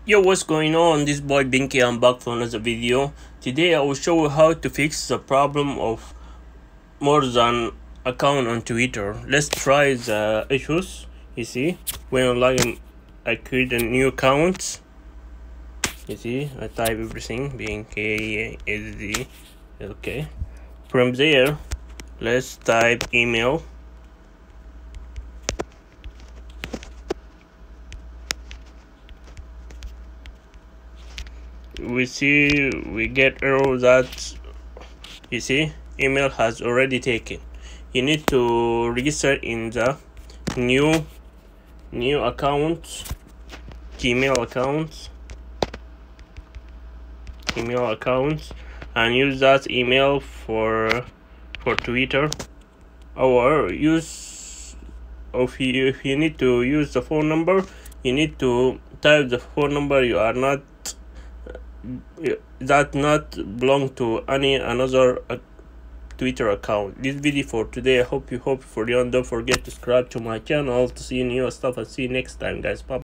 Yo, what's going on? This boy Binky. I'm back for another video. Today I will show you how to fix the problem of more than account on Twitter. Let's try the issues. You see, when I log in, I create a new account. You see, I type everything Binky SD. Okay. From there, let's type email. We get error that you see email has already taken. You need to register in the new account, email account, and use that email for Twitter, or use if you need to use the phone number, you need to type the phone number you are not that not belong to any another Twitter account. This video for today. I hope for you, and don't forget to subscribe to my channel to see new stuff. I'll see you next time, guys. Bye.